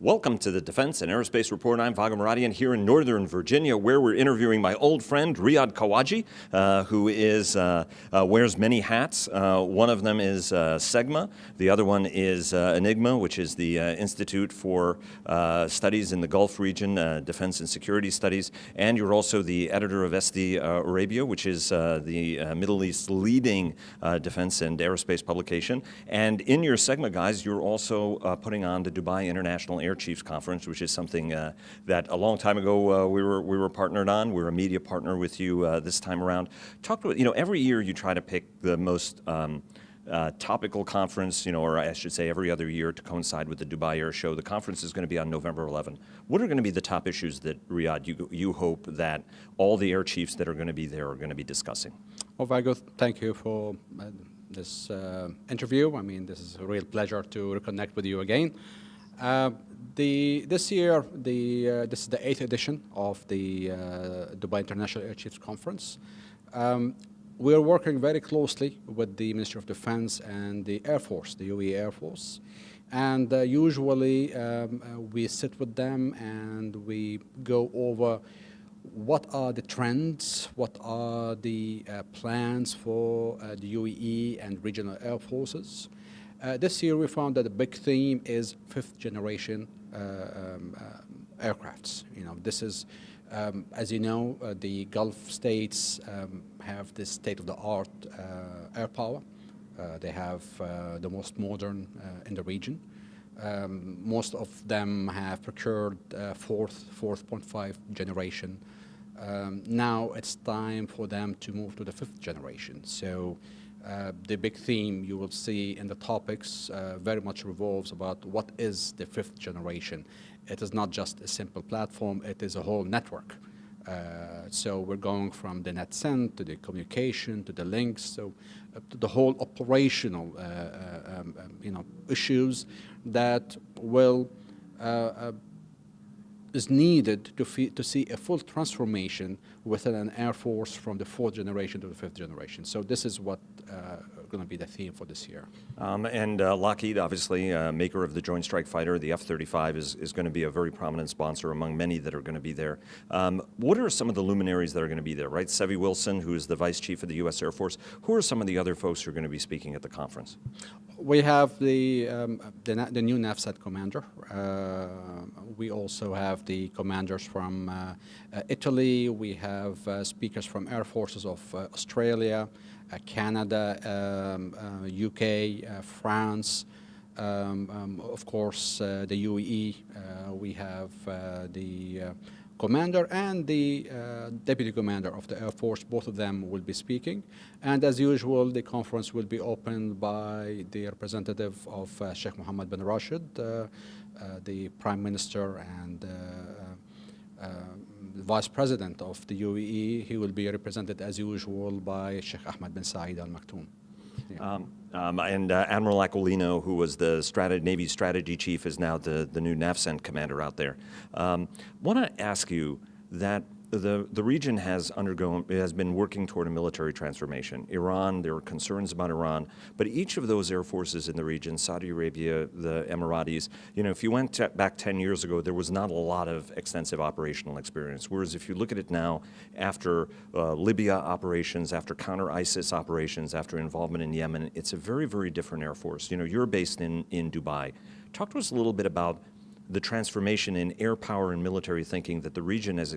Welcome to the Defense and Aerospace Report. I'm Vago Muradian here in Northern Virginia, where we're interviewing my old friend Riad Kahwaji, who wears many hats. One of them is SEGMA. The other one is Enigma, which is the Institute for Studies in the Gulf region, Defense and Security Studies. And you're also the editor of SD Arabia, which is the Middle East's leading defense and aerospace publication. And in your SEGMA, guys, you're also putting on the Dubai International Air Chiefs Conference, which is something that a long time ago we were partnered on. We're a media partner with you this time around. Talk to every year you try to pick the most topical conference, or I should say every other year to coincide with the Dubai Air Show. The conference is going to be on November 11. What are going to be the top issues that, Riad, you hope that all the air chiefs that are going to be there are going to be discussing? Well, Vago, thank you for this interview. I mean, this is a real pleasure to reconnect with you again. This year, this is the 8th edition of the Dubai International Air Chiefs Conference. We are working very closely with the Ministry of Defense and the Air Force, the UAE Air Force. And usually we sit with them and we go over what are the trends, what are the plans for the UAE and regional air forces. This year we found that the big theme is fifth generation aircrafts. This is, as you know, the Gulf states have this state-of-the-art air power. They have the most modern in the region. Most of them have procured 4.5 generation. Now it's time for them to move to the 5th generation. So the big theme you will see in the topics very much revolves about what is the 5th generation. It is not just a simple platform, it is a whole network. So we're going from the net send to the communication to the links, so to the whole operational issues that will is needed to see a full transformation within an air force from the 4th generation to the 5th generation. So this is what going to be the theme for this year. And Lockheed, obviously, maker of the Joint Strike Fighter, the F-35, is going to be a very prominent sponsor among many that are going to be there. What are some of the luminaries that are going to be there, right? Sevi Wilson, who is the Vice Chief of the U.S. Air Force. Who are some of the other folks who are going to be speaking at the conference? We have the new NAVSAT commander. We also have the commanders from Italy. We have speakers from Air Forces of Australia, Canada, UK, France, of course the UAE. We have the commander and the deputy commander of the Air Force. Both of them will be speaking. And as usual, the conference will be opened by the representative of Sheikh Mohammed bin Rashid, the Prime Minister and the Vice President of the UAE. He will be represented as usual by Sheikh Ahmed bin Saeed Al Maktoum. Yeah. And Admiral Aquilino, who was the Navy strategy chief, is now the new NAVCENT commander out there. Want to ask you that the region has been working toward a military transformation. Iran, there are concerns about Iran, but each of those air forces in the region, Saudi Arabia, the Emiratis, if you went back 10 years ago, there was not a lot of extensive operational experience. Whereas if you look at it now, after Libya operations, after counter-ISIS operations, after involvement in Yemen, it's a very, very different air force. You're based in Dubai. Talk to us a little bit about the transformation in air power and military thinking that the region has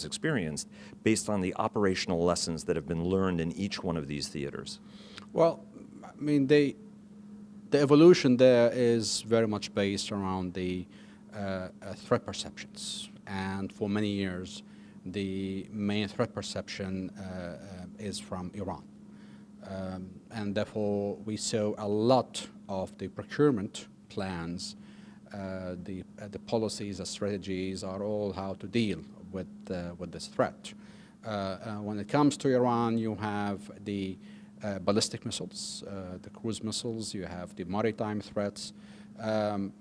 experienced based on the operational lessons that have been learned in each one of these theaters. Well, I mean, the evolution there is very much based around the threat perceptions. And for many years, the main threat perception is from Iran. And therefore, we saw a lot of the procurement plans, the policies, the strategies are all how to deal with this threat. When it comes to Iran, you have the ballistic missiles, the cruise missiles, you have the maritime threats, and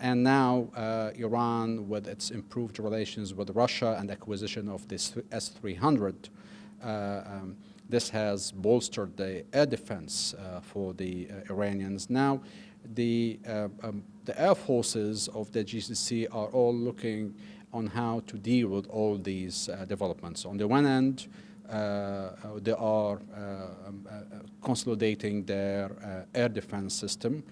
now Iran, with its improved relations with Russia and acquisition of this S-300, this has bolstered the air defense for the Iranians. Now, the air forces of the GCC are all looking on how to deal with all these developments. On the one end, they are consolidating their air defense system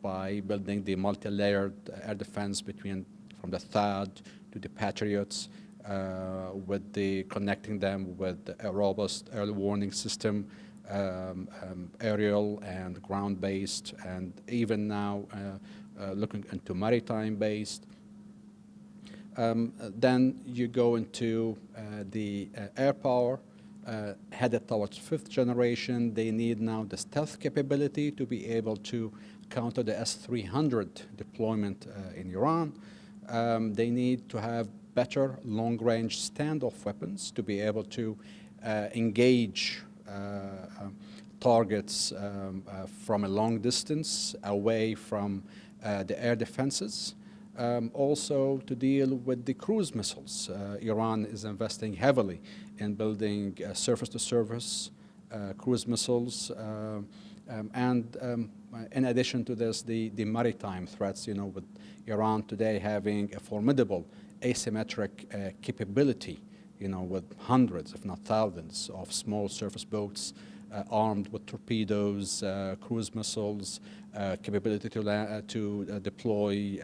by building the multi-layered air defense from the THAAD to the Patriots, with connecting them with a robust early warning system, aerial and ground-based, and even now looking into maritime-based. Then you go into the air power, headed towards fifth generation. They need now the stealth capability to be able to counter the S-300 deployment in Iran. They need to have better long-range standoff weapons to be able to engage targets from a long distance away from the air defenses. Also to deal with the cruise missiles. Iran is investing heavily in building surface-to-surface cruise missiles. In addition to this, the maritime threats, with Iran today having a formidable asymmetric capability, with hundreds, if not thousands, of small surface boats armed with torpedoes, cruise missiles, capability to deploy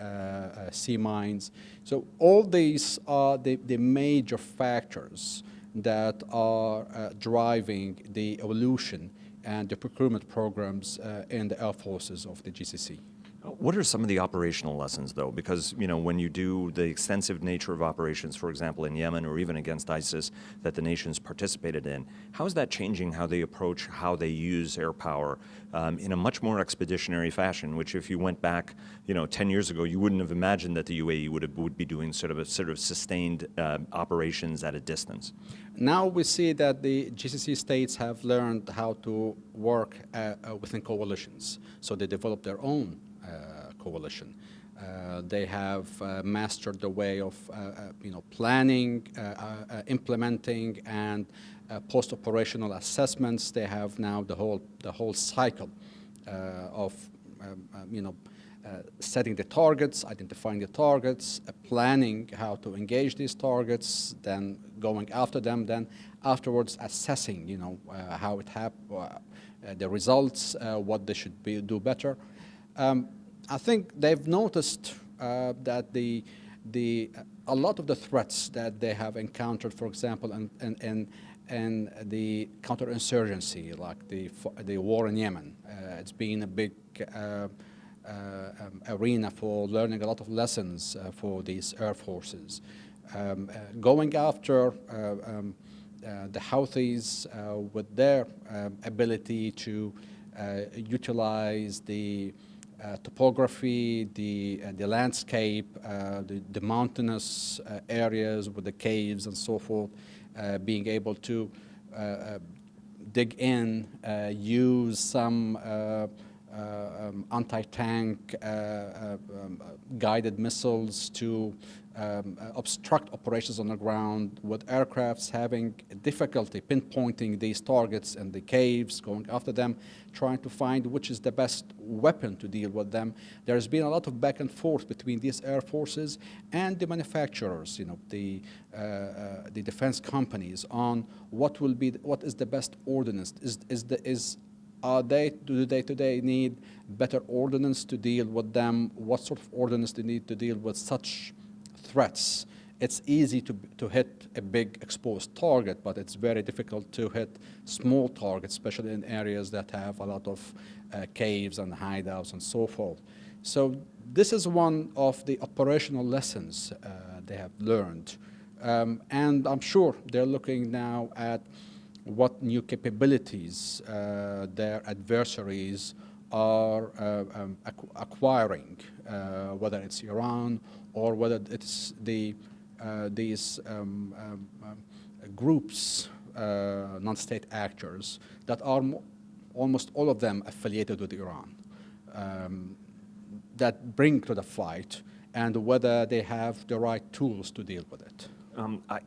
sea mines. So all these are the major factors that are driving the evolution and the procurement programs in the air forces of the GCC. What are some of the operational lessons, though? Because, when you do the extensive nature of operations, for example, in Yemen or even against ISIS that the nations participated in, how is that changing how they approach, how they use air power in a much more expeditionary fashion, which if you went back, 10 years ago, you wouldn't have imagined that the UAE would be doing sort of sustained operations at a distance? Now we see that the GCC states have learned how to work within coalitions. So they developed their own coalition. They have mastered the way of planning, implementing, and post-operational assessments. They have now the whole cycle of setting the targets, identifying the targets, planning how to engage these targets, then going after them, then afterwards assessing how it happened, the results, what they should do better. I think they've noticed that a lot of the threats that they have encountered, for example, in the counterinsurgency, like the war in Yemen, it's been a big arena for learning a lot of lessons for these air forces. Going after the Houthis with their ability to utilize the topography, the landscape, the mountainous areas with the caves and so forth, being able to dig in, use some anti-tank guided missiles to obstruct operations on the ground, with aircrafts having difficulty pinpointing these targets in the caves, going after them, trying to find which is the best weapon to deal with them. There's been a lot of back and forth between these air forces and the manufacturers, the defense companies, on what is the best ordnance. Do they today need better ordnance to deal with them? What sort of ordnance do they need to deal with such threats? It's easy to hit a big exposed target, but it's very difficult to hit small targets, especially in areas that have a lot of caves and hideouts and so forth. So this is one of the operational lessons they have learned. And I'm sure they're looking now at what new capabilities their adversaries are acquiring, whether it's Iran or whether it's these groups, non-state actors, that are almost all of them affiliated with Iran, that bring to the fight, and whether they have the right tools to deal with it.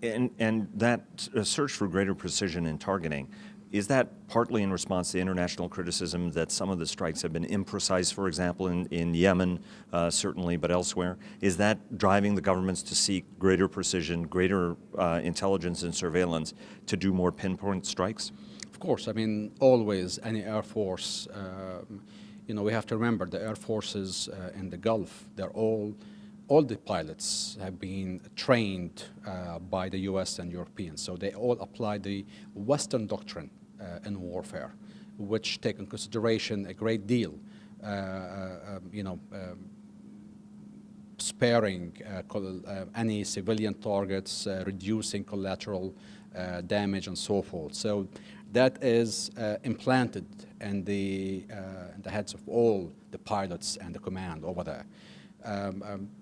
And that search for greater precision in targeting, Is that partly in response to international criticism that some of the strikes have been imprecise, for example, in Yemen, certainly, but elsewhere? Is that driving the governments to seek greater precision, greater intelligence and surveillance to do more pinpoint strikes? Of course, I mean, always any Air Force, we have to remember the Air Forces in the Gulf, all the pilots have been trained by the US and Europeans, so they all apply the Western doctrine in warfare, which take in consideration a great deal, sparing any civilian targets, reducing collateral damage, and so forth. So that is implanted in the heads of all the pilots and the command over there.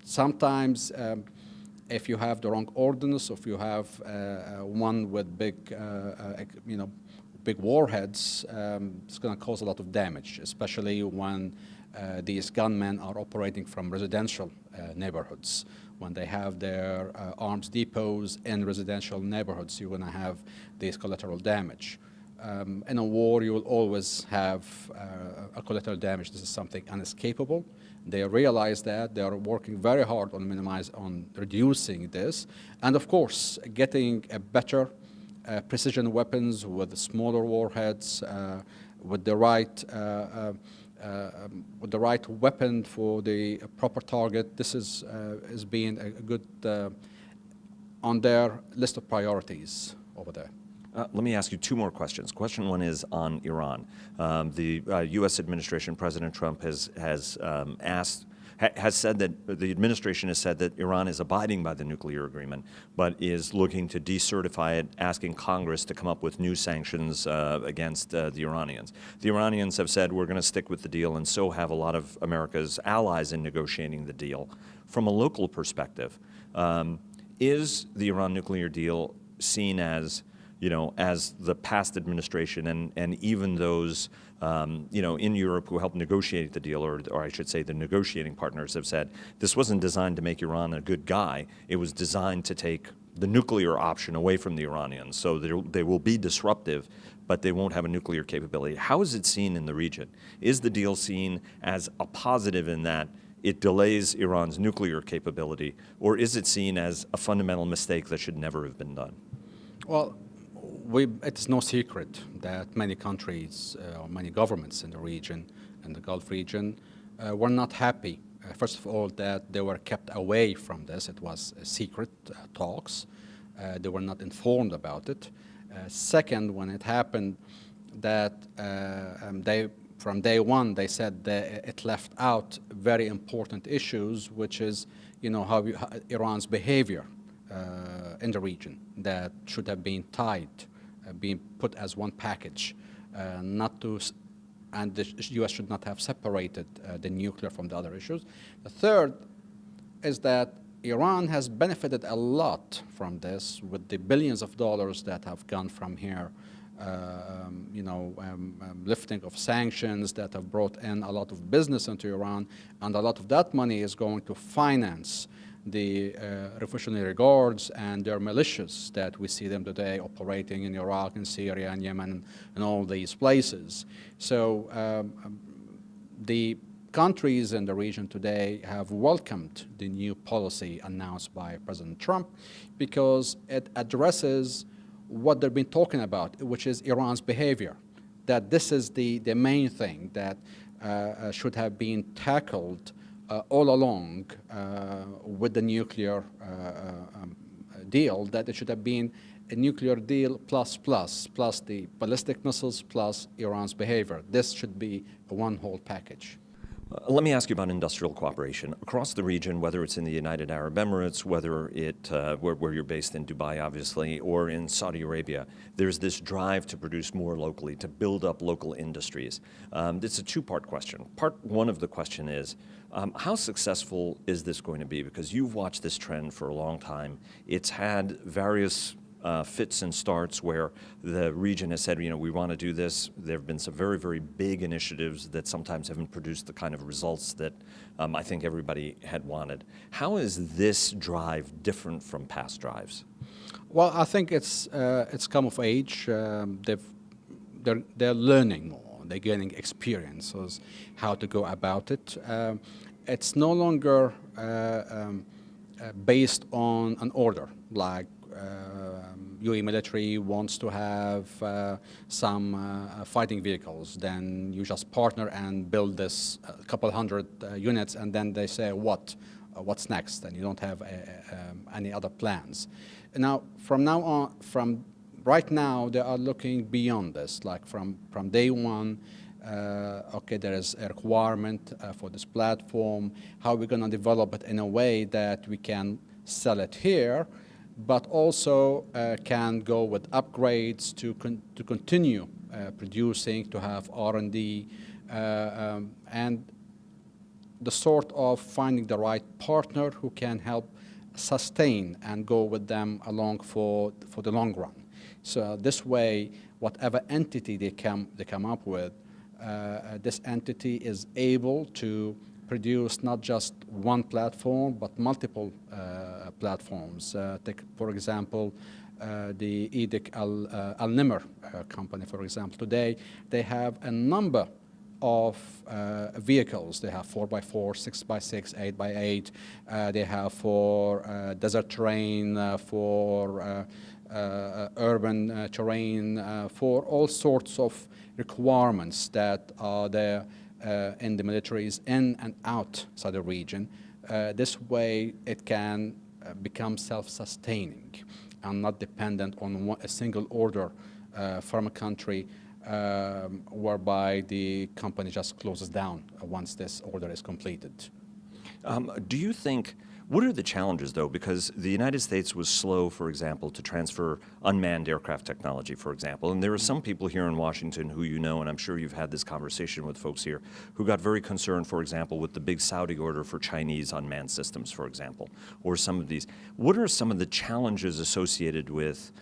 Sometimes, if you have the wrong ordnance, if you have one with big warheads, it's going to cause a lot of damage, especially when these gunmen are operating from residential neighborhoods. When they have their arms depots in residential neighborhoods, you're going to have this collateral damage. In a war, you will always have a collateral damage. This is something inescapable. They realize that. They are working very hard on reducing this. And of course, getting a better precision weapons with smaller warheads, with the right weapon for the proper target. This is being a good on their list of priorities over there. Let me ask you two more questions. Question one is on Iran. The U.S. administration, President Trump, has said that the administration has said that Iran is abiding by the nuclear agreement, but is looking to decertify it, asking Congress to come up with new sanctions against the Iranians. The Iranians have said we're going to stick with the deal, and so have a lot of America's allies in negotiating the deal. From a local perspective, is the Iran nuclear deal seen as as the past administration and even those, in Europe who helped negotiate the deal, or I should say the negotiating partners have said, this wasn't designed to make Iran a good guy. It was designed to take the nuclear option away from the Iranians. So they will be disruptive, but they won't have a nuclear capability. How is it seen in the region? Is the deal seen as a positive in that it delays Iran's nuclear capability, or is it seen as a fundamental mistake that should never have been done? Well, it's no secret that many countries or many governments in the region, in the Gulf region, were not happy. First of all, that they were kept away from this. It was secret talks. They were not informed about it. Second, when it happened, that from day one, they said that it left out very important issues, which is, how Iran's behavior in the region that should have been tied, being put as one package, and the U.S. should not have separated the nuclear from the other issues. The third is that Iran has benefited a lot from this with the billions of dollars that have gone from here, lifting of sanctions that have brought in a lot of business into Iran, and a lot of that money is going to finance the Revolutionary Guards and their militias that we see them today operating in Iraq and Syria and Yemen and all these places. So the countries in the region today have welcomed the new policy announced by President Trump because it addresses what they've been talking about, which is Iran's behavior, that this is the main thing that should have been tackled all along with the nuclear deal, that it should have been a nuclear deal plus the ballistic missiles plus Iran's behavior. This should be a one whole package. Let me ask you about industrial cooperation. Across the region, whether it's in the United Arab Emirates, whether where you're based in Dubai, obviously, or in Saudi Arabia, there's this drive to produce more locally, to build up local industries. It's a two-part question. Part one of the question is, how successful is this going to be? Because you've watched this trend for a long time. It's had various fits and starts where the region has said, we want to do this. There have been some very, very big initiatives that sometimes haven't produced the kind of results that I think everybody had wanted. How is this drive different from past drives? Well, I think it's come of age. they're learning more. They're gaining experiences how to go about it. It's no longer based on an order, like UAE military wants to have some fighting vehicles, then you just partner and build this couple hundred units, and then they say what's next, and you don't have any other plans. Now, from right now, they are looking beyond this, like from day one. Okay, there is a requirement for this platform. How are we going to develop it in a way that we can sell it here, but also can go with upgrades to continue producing, to have R&D, and the sort of finding the right partner who can help sustain and go with them along for the long run. So this way, whatever entity they come up with, this entity is able to produce not just one platform, but multiple platforms. Take, for example, the EDIC Al-Nimr company, for example. Today, they have a number of vehicles. They have 4x4, 6x6, 8x8. They have for desert terrain, for urban terrain, for all sorts of requirements that are there in the militaries in and outside the region. This way, it can become self-sustaining and not dependent on a single order from a country, whereby the company just closes down once this order is completed. Do you think, what are the challenges, though? Because the United States was slow, for example, to transfer unmanned aircraft technology, for example. And there are some people here in Washington who you know, and I'm sure you've had this conversation with folks here, who got very concerned, for example, with the big Saudi order for Chinese unmanned systems, for example, or some of these. What are some of the challenges associated with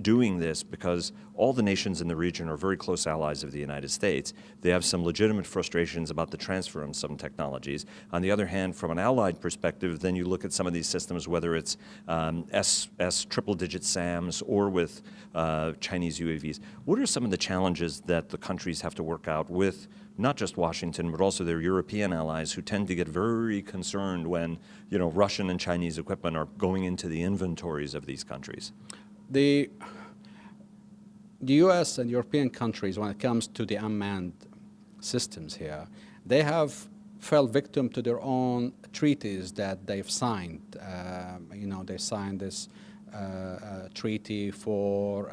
doing this? Because all the nations in the region are very close allies of the United States. They have some legitimate frustrations about the transfer of some technologies. On the other hand, from an allied perspective, then you look at some of these systems, whether it's triple-digit SAMs or with Chinese UAVs. What are some of the challenges that the countries have to work out with not just Washington, but also their European allies, who tend to get very concerned when, you know, Russian and Chinese equipment are going into the inventories of these countries? The US and European countries, when it comes to the unmanned systems here, they have fell victim to their own treaties that they've signed. You know, they signed this treaty for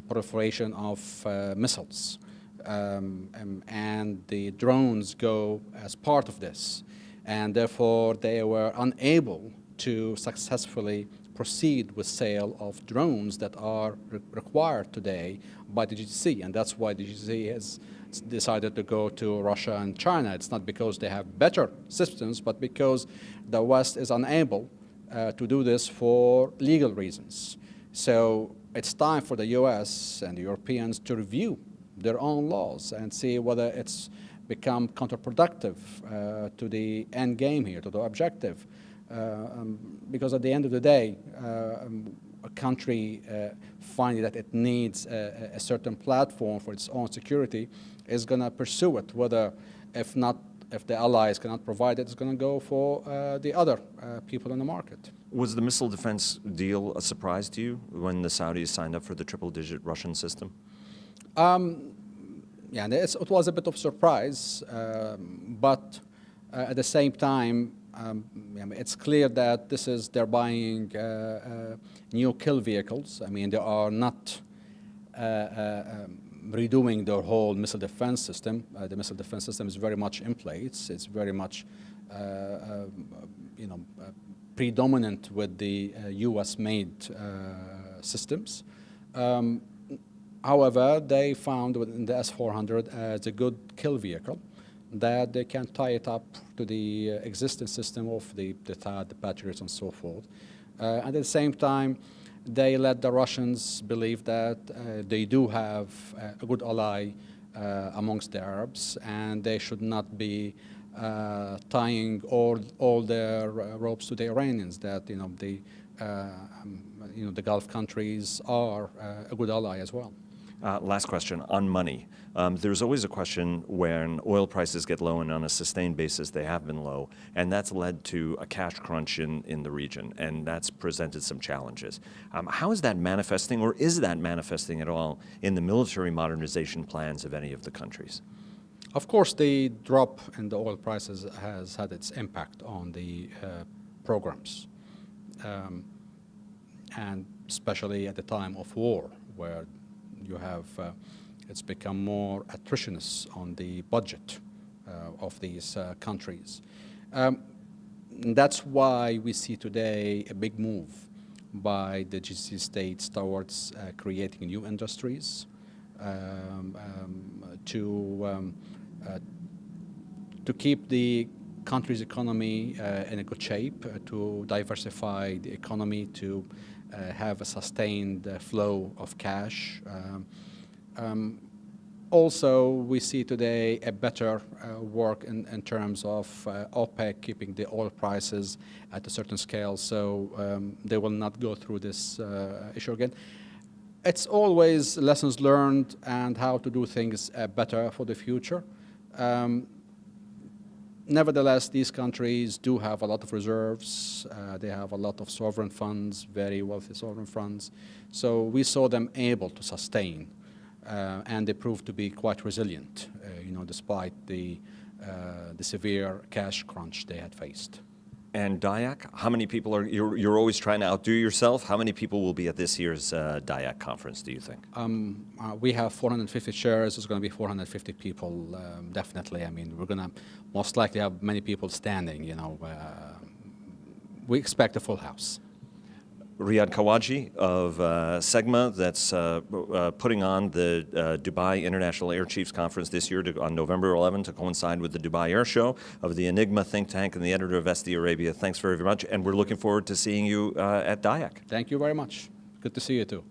proliferation of missiles. And the drones go as part of this. And therefore, they were unable to successfully proceed with sale of drones that are required today by the GCC. And that's why the GCC has decided to go to Russia and China. It's not because they have better systems, but because the West is unable to do this for legal reasons. So it's time for the US and the Europeans to review their own laws and see whether it's become counterproductive to the end game here, to the objective. Because at the end of the day, a country finding that it needs a certain platform for its own security is going to pursue it, whether if the allies cannot provide it, it's going to go for the other people in the market. Was the missile defense deal a surprise to you when the Saudis signed up for the triple-digit Russian system? Yeah, it was a bit of a surprise, but at the same time, it's clear that they're buying new kill vehicles. I mean, they are not redoing their whole missile defense system. The missile defense system is very much in place. It's very much, predominant with the U.S.-made systems. However, they found within the S-400 as a good kill vehicle that they can tie it up to the existing system of the THAAD, the Patriots, and so forth. At the same time, they let the Russians believe that they do have a good ally amongst the Arabs, and they should not be tying all their ropes to the Iranians. That the Gulf countries are a good ally as well. Last question on money. There's always a question when oil prices get low, and on a sustained basis they have been low, and that's led to a cash crunch in the region, and that's presented some challenges. How is that manifesting, or is that manifesting at all in the military modernization plans of any of the countries? Of course, the drop in the oil prices has had its impact on the programs, and especially at the time of war, where you have it's become more attritionous on the budget of these countries. That's why we see today a big move by the GCC states towards creating new industries to keep the country's economy in a good shape, to diversify the economy, to have a sustained flow of cash. Also, we see today a better work in terms of OPEC keeping the oil prices at a certain scale, so they will not go through this issue again. It's always lessons learned and how to do things better for the future. Nevertheless, these countries do have a lot of reserves. They have a lot of sovereign funds, very wealthy sovereign funds. So we saw them able to sustain, and they proved to be quite resilient, despite the severe cash crunch they had faced. And DIAC, how many people are, you're always trying to outdo yourself. How many people will be at this year's DIAC conference, do you think? We have 450 chairs. There's going to be 450 people, definitely. I mean, we're going to most likely have many people standing, we expect a full house. Riad Kahwaji of SEGMA, that's putting on the Dubai International Air Chiefs Conference this year on November 11 to coincide with the Dubai Air Show, of the Enigma think tank and the editor of SD Arabia. Thanks very much, and we're looking forward to seeing you at DIAC. Thank you very much. Good to see you too.